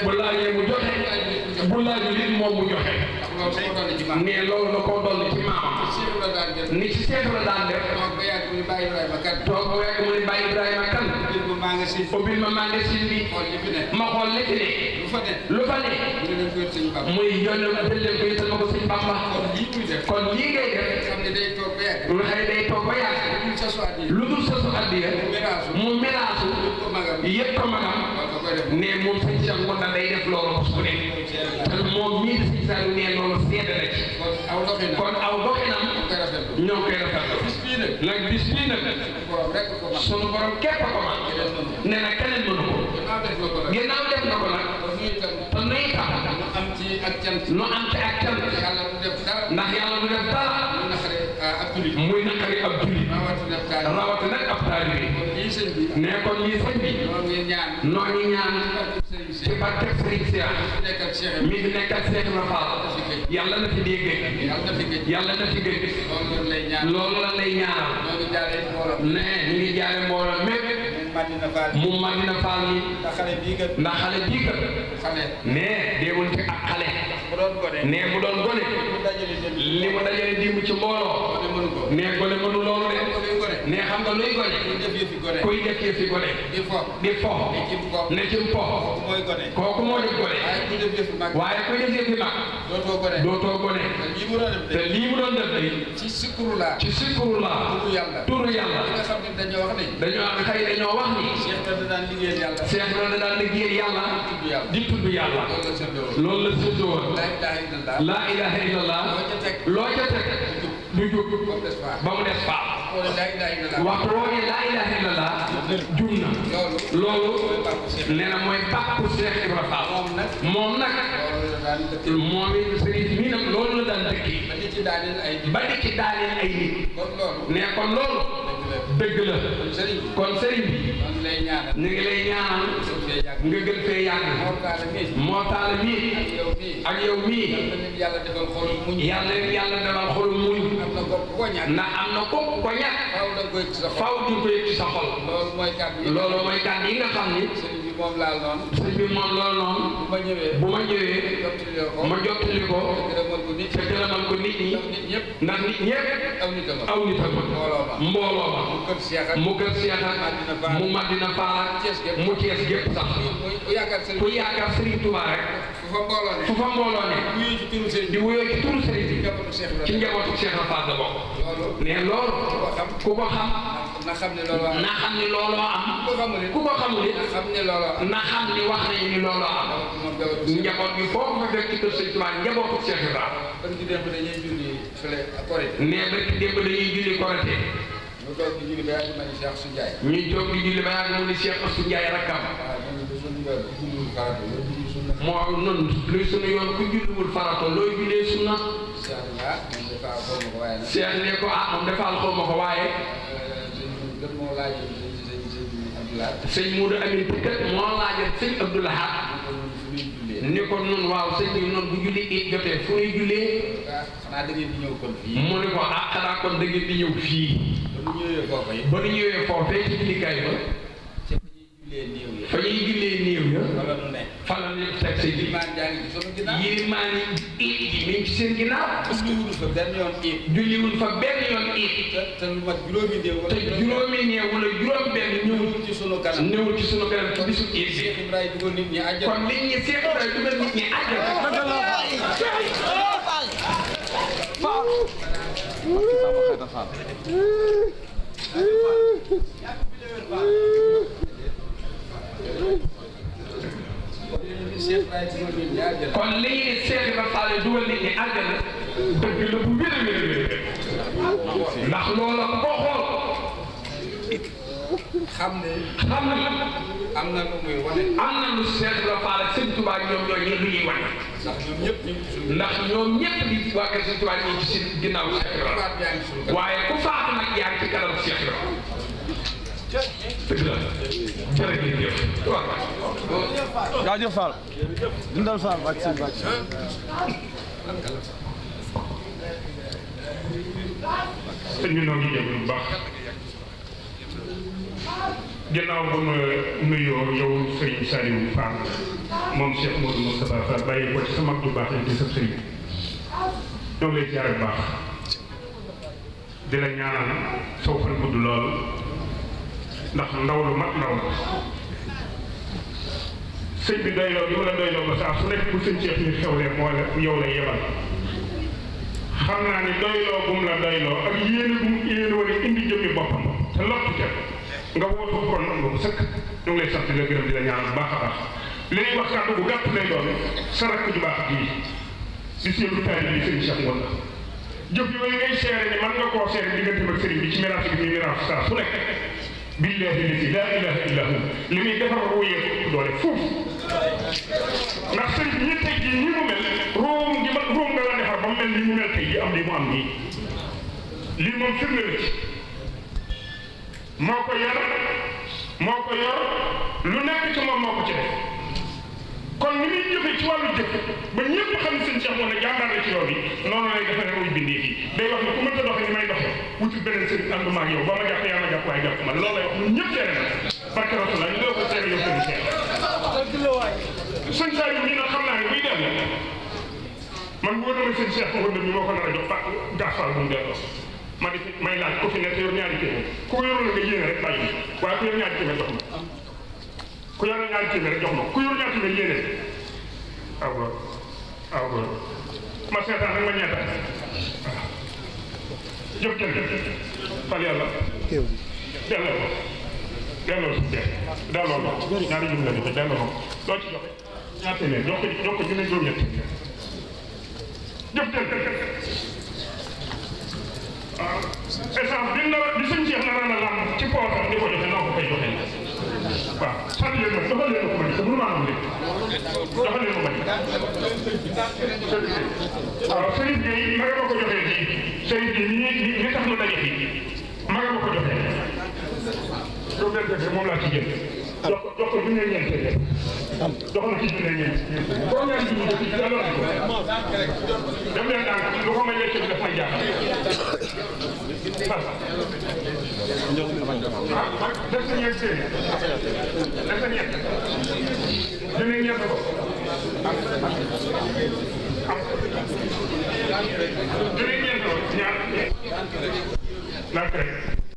bu laajee mu joxe bu laajee nit moom mu joxe ne loolu da koo dolli ci maamam ni ci Seex la daan def toog ba yàgg mu ne Baye Ibrahima Kane ubbil ma magasin bi ma xool li fi ne lu fa ne muy yónnee leen ko yëtal ma ko sëñ Bamba kon lii ngay def lu xëy day toog ba yàgg lu dul sasu addiya mu melaasu yëpp ko magam ne moom sëñ Cheikh Ngounda day def loolu su ne te moom mii di sëñ Saliou ne loolu seede la ci kon aw doxinam ñoo koy rafetlu nag bis bii nag sunu borom képp ko man ne na keneen mënu ko ginnaaw def na ko nag te nuy tax nu am ci ak cant ndax yàlla du def dara muy naqari ab jullit rawati nag ab taalibe ne kon lii sëñ bi noo ngi ñaan ci barkeb Sëriñ Cheikh mi fi nekkal Cheikh Ibra Fall yàlla na fi dégg yàlla na fi gëj loolu la lay ñaanal ne ñu ngi jaare mbooloo mépp mu Madina Fall mi ndax xale bii kat ne déewul ci ak xale ne bu doon gone li mu dajale dimb ci mbooloo ne gone mënu loolu de ne xam nga luy gone kuy def yëfi gone di fo ne ci fo kooku moo def gone waaye kuy def yëfi mag dootoo gone te lii mu doon def day ci sikkuru laa turu yàlla dañoo wax ni Cheikh la daan liggéeyal yàlla di tudd yàlla loolu la séddoo woon laa ilaha illallah loo ca teg du jub ba mu des faa waxtu woo ne laa ilaha illallah jum na loolu nee na mooy bàkku Cheikh Ibra Fall moom nag moom it sëriñ mi nag loolu la daan dëkki ba di ci daaneel ay nit ne kon loolu dëgg la kon sëriñ bi ñu ngi lay ñaanal nga gën fee yàgg moo taala mii ak yow mii yàlla defal xolu muñ ndax am na ko ñàkk faw di ko yëg ci sa xol loolu mooy kàddu yi nga xam ni sëñ bi moom loolu noonu bu ma ñëwee ma jottali ko te gërëmal ko nit ñi ndax nit ñëpp aw nitam mbooloo ba mu kër Cheikh ak mu Madina Fall mu Thiès gépp sax ku yaakaar Serigne Touba rek fu fa mbooloo ne di wuyoo ci turu Serigne bi ci njabootu Cheikh Fall la bokk ne loolu ku ko xam na xam ne looloo am ku ko xamul na xam ni wax nañu ni looloo am njaboot bi foofu nga fekk ci kër Serigne Touba njabootu Cheikh Fall ne barki démb dañuy julli Korité ñu toog di julli ba yàgg ma ni Cheikh Assou Ndiaye. ñuy toog di julli ba yàgg mu ni Cheikh Assou Ndiaye rakkam. moo noonu luy sunu yoon ku julliwul farata looy jullee sunna. Cheikh ne ko moom defaal xaw ma ko waaye. sëñ Moudou Amin kat moo laajal sëñ Abdou Lahad ni ko noonu waaw sëñ bi noonu bu julli it jotee fu ñuy jullee. xanaa da ngeen di ñëw kon fii. mu ne ko xanaa kon da ngeen di ñëw fii. ba ñu ñëwee foofee ci jullikaay ba. fa ñuy jullee néew ya. fa la ñu teg sëñ bi. yilimaan yi it ji mi ngi ci seen ginnaaw. julliwul fa benn yoon it. te juróomi néew wala juróom benn ñëwul ci sunu kanam ci bisu it bi. kon nit ñi Cheikh Ibrahima dugal nit ñi àjjana. kon lii ne Cheikh Ibrahima Fall dugal nit ñi àjjana dëgg la bu wér a wér ndax loolu la ko xool xam ne am na lu muy wane am na lu Cheikh Ibrahima Fall ak Sëñ Touba ñoom ñooy lu ñuy wane ndax ñoom ñëpp di waa kër Sëñ Touba ñu ngi ci ginnaaw Cheikh Ibrahima waaye ku faatu nag yaa ngi ci kanam Cheikh Ibrahima dëgg la jërëjëf. jaajëf Fall. dundal Fall bàcc seen bàcc. sëñ bi noo ngi jëm bu baax. ginnaaw ba ma nuyoo yow Serigne Saliou Fall moom Cheikh Modou Moustapha Fall bàyyi ko ci sa mag bu baax di sa Serigne ñoo ngi lay ziar bu baax di la ñaanal saw fan gudd lool ndax ndaw lu mat ndaw la sëñ bi doyloo bi ma la doyloo ba saa su nekk bu sëñ Cheikh ñu xewlee moo la yow la yebal xam naa ni doyloo bu mu la doyloo ak yéene bu mu yéene wala indi jëmmi boppam te lottu ca nga wootu kon nga ko sëkk ñu ngi lay sant di la gërëm di la ñaanal baax a baax li ñuy wax kàddu bu gàtt lay doon sa rakk ju baax bii di seetlu taali bi sëñ Cheikh Ngounda jëf yooyu ngay seere ni man nga koo seere diggante ak sëriñ bi ci miraas bi muy miraas saa su nekk billahi lasi laa ilaha illa hu li muy defar ruuyee doole foofu ndax sëriñ bi ñu tey jii ni mu mel ruum nga la defar ba mu mel ni mu mel tey jii am li mu am nii lii moom firnde la ci moo ko yor lu nekk ci moom moo ko ci def kon ni muy jëfee ci wàllu jëf ba ñëpp xam ne sëñ Cheikh Ngounda jàmbaar la ci yoon bi noonu lay defee rek muy bindee fii day wax ne ku mënta doxee ni may doxee wutul beneen sëriñ ànduma ak yow ba ma jàpp yaa ma jàpp waaye jàpp ma loolu lay wax ñun ñëpp seere na barke Rasulullah ñu doo ko seere yow sëñ Cheikh sëñ Saliou mii nag xam naa ne buy dem man boo demee sëñ Cheikh Ngounda mi moo ko nar a jox gaasal bu mu delloo ma di may laaj ko fi nekk yor ñaari téeméer ku ko yorul nga yéene rek bàyyi waaye ku yor ñaari téeméer jox ma ku yor ñaari téeméer rek jox ma ku yor ñaari téeméer yéene aw ma seetaan rek ma ñeeta waaw jëf kenn fal yàlla delloo si jeex delloo ma ñaari jum la joxe delloo ma loo ci joxe ñaari téeméer jox ko junne juróom-ñett jëf kenn waaw essence bi sëñ Cheikh na la lam ci poosam di ko joxe noo ko koy joxe waaw sant leen ma doxal leen ko ma te mënu maa am léegi doxal leen ko ma waaw sëriñ bi ma nga ma ko joxee fii sëriñ bi ñi tax nu daje fii ma nga ma ko joxee do benn dëgg moom laa ci jël jox ko junne ñeent jox na ci junne ñeent boo ñaan ji ñu def ci delloo ko dem leen daan lu ko may lekk bi daf may jaaxal def sa ñeent téeméer def sa ñeent junne ñeent ko junne ñeent ko ñaar